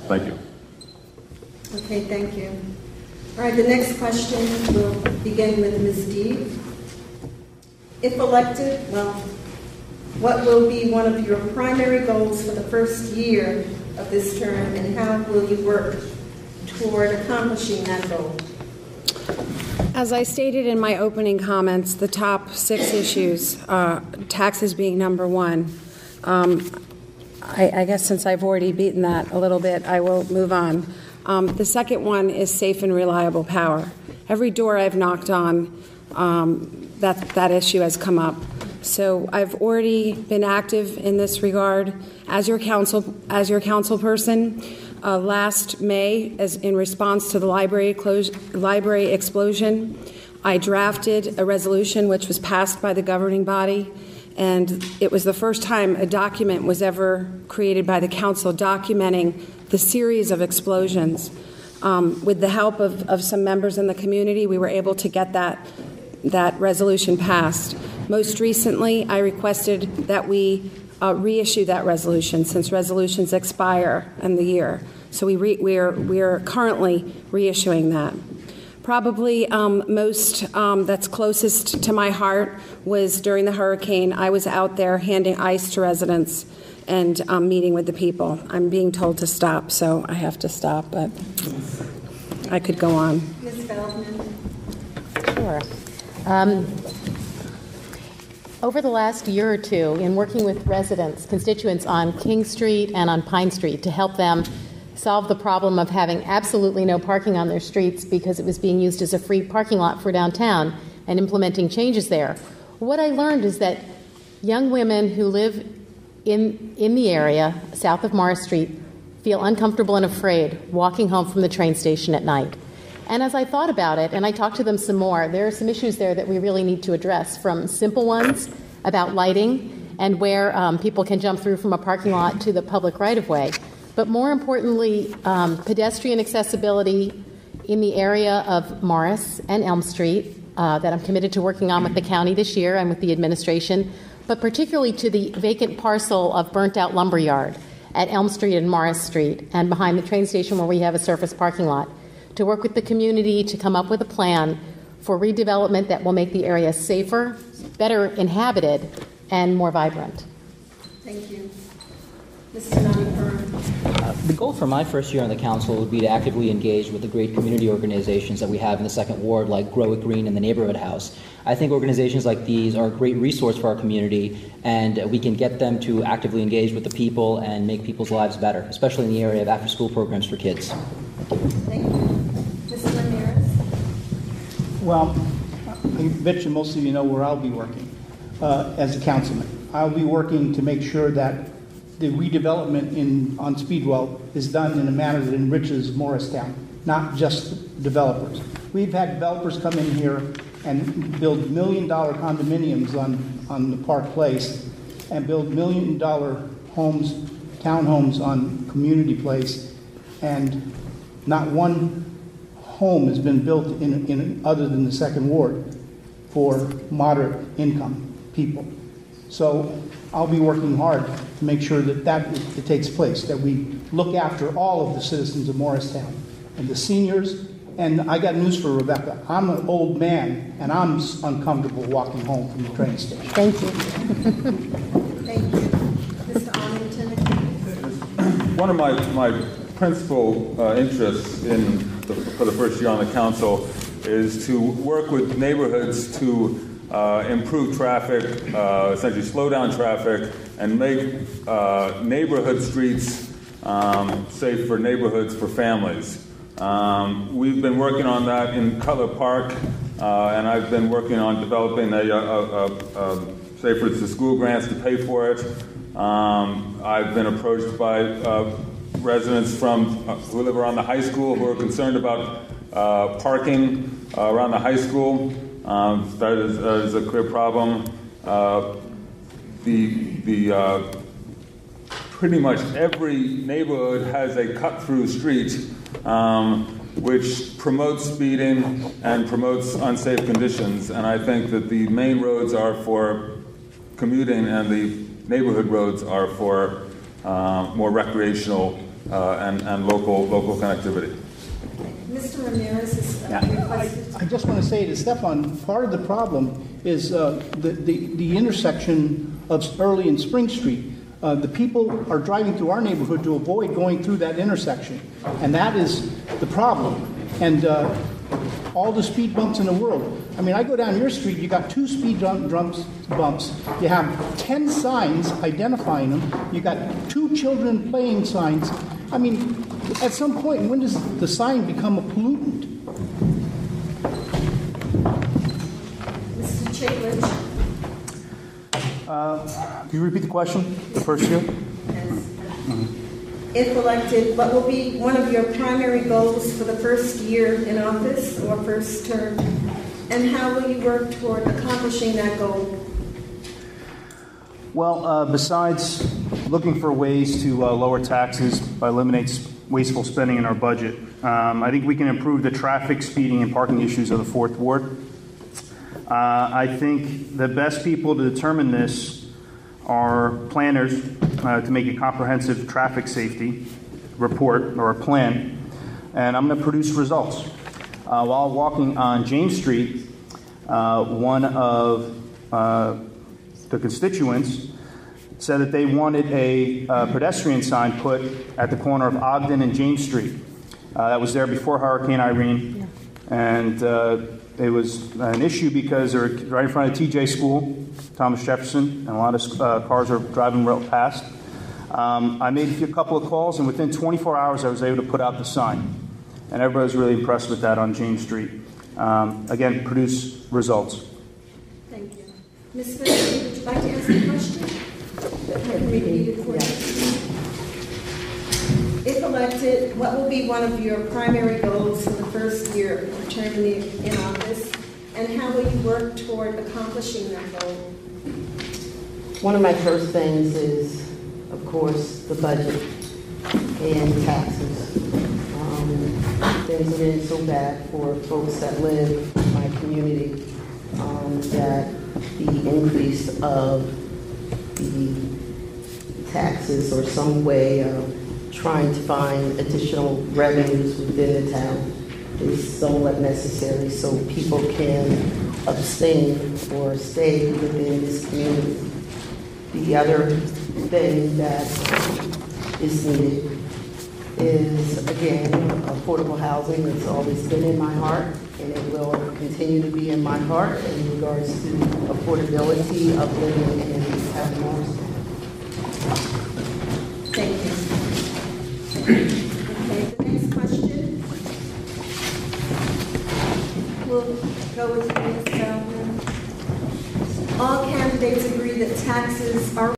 Thank you. Okay, thank you. All right, the next question will begin with Ms. Deeb. If elected, what will be one of your primary goals for the first year of this term, and how will you work toward accomplishing that goal? As I stated in my opening comments, the top 6 issues, taxes being number 1. I guess since I've already beaten that a little bit, I will move on. The second one is safe and reliable power. Every door I've knocked on, that issue has come up. So I've already been active in this regard as your councilperson. Last May, as in response to the library explosion, I drafted a resolution which was passed by the governing body, and it was the first time a document was ever created by the council documenting the series of explosions. With the help of some members in the community, we were able to get that resolution passed. Most recently, I requested that we reissue that resolution, since resolutions expire in the year. So we're currently reissuing that. Probably most that's closest to my heart was during the hurricane. I was out there handing ice to residents and meeting with the people. I'm being told to stop, so I have to stop, but I could go on. Ms. Feldman. Sure. Over the last year or two, in working with constituents on King Street and on Pine Street to help them solve the problem of having absolutely no parking on their streets because it was being used as a free parking lot for downtown, and implementing changes there, what I learned is that young women who live in the area south of Morris Street feel uncomfortable and afraid walking home from the train station at night. And as I thought about it, and I talked to them some more, there are some issues there that we really need to address, from simple ones about lighting and where people can jump through from a parking lot to the public right-of-way. But more importantly, pedestrian accessibility in the area of Morris and Elm Street that I'm committed to working on with the county this year and with the administration, but particularly to the vacant parcel of burnt-out lumberyard at Elm Street and Morris Street and behind the train station where we have a surface parking lot, to work with the community to come up with a plan for redevelopment that will make the area safer, better inhabited, and more vibrant. Thank you. Mr. Nadipuran. The goal for my first year on the council would be to actively engage with the great community organizations that we have in the Second Ward, like Grow It Green and the Neighborhood House. I think organizations like these are a great resource for our community, and we can get them to actively engage with the people and make people's lives better, especially in the area of after-school programs for kids. Thank you. Mr. Ramirez. Well, I bet you most of you know where I'll be working as a councilman. I'll be working to make sure that the redevelopment on Speedwell is done in a manner that enriches Morristown, not just developers. We've had developers come in here and build $1 million condominiums on the Park Place and build $1 million homes, townhomes on Community Place, and not one home has been built in other than the Second Ward for moderate income people. So I'll be working hard to make sure that it takes place, that we look after all of the citizens of Morristown and the seniors. And I got news for Rebecca. I'm an old man, and I'm uncomfortable walking home from the train station. Thank you. Thank you. Mr. Armington. One of my principal interests for the first year on the council is to work with neighborhoods to improve traffic, essentially slow down traffic, and make neighborhood streets safe for neighborhoods for families. We've been working on that in Cutler Park, and I've been working on developing Safer to School grants to pay for it. I've been approached by residents who live around the high school who are concerned about parking around the high school. That is a clear problem. Pretty much every neighborhood has a cut-through street which promotes speeding and promotes unsafe conditions. And I think that the main roads are for commuting and the neighborhood roads are for more recreational and local connectivity. Mr. Ramirez is requested. I just want to say to Stefan, part of the problem is the intersection of Early and Spring Street. The people are driving through our neighborhood to avoid going through that intersection, and that is the problem. And all the speed bumps in the world. I mean, I go down your street, you got 2 speed bumps. You have 10 signs identifying them. You got 2 children playing signs. I mean, at some point, when does the sign become a pollutant? Mr. Ciklic. Can you repeat the question? The first year? Yes. If elected, what will be one of your primary goals for the first year in office or first term? And how will you work toward accomplishing that goal? Well, besides looking for ways to lower taxes by eliminating wasteful spending in our budget, I think we can improve the traffic, speeding, and parking issues of the 4th Ward. I think the best people to determine this are planners to make a comprehensive traffic safety report or a plan, and I'm going to produce results. While walking on James Street, one of the constituents said that they wanted a pedestrian sign put at the corner of Ogden and James Street. That was there before Hurricane Irene, and it was an issue because they were right in front of TJ School, Thomas Jefferson, and a lot of cars are driving real past. I made a couple of calls, and within 24 hours, I was able to put out the sign. And everybody was really impressed with that on James Street. Again, produce results. Thank you. Ms. Smith, would you like to ask a question? If elected, what will be one of your primary goals for the first year of term in office, and how will you work toward accomplishing that goal? One of my first things is, of course, the budget and taxes. Things are getting so bad for folks that live in my community that the increase of the taxes or some way of trying to find additional revenues within the town is somewhat necessary so people can abstain or stay within this community. The other thing that is needed is, again, affordable housing. It's always been in my heart, and it will continue to be in my heart in regards to affordability of living in town of Morristown. Thank you. Okay, the next question will go with Ms. Feldman. All candidates agree that taxes are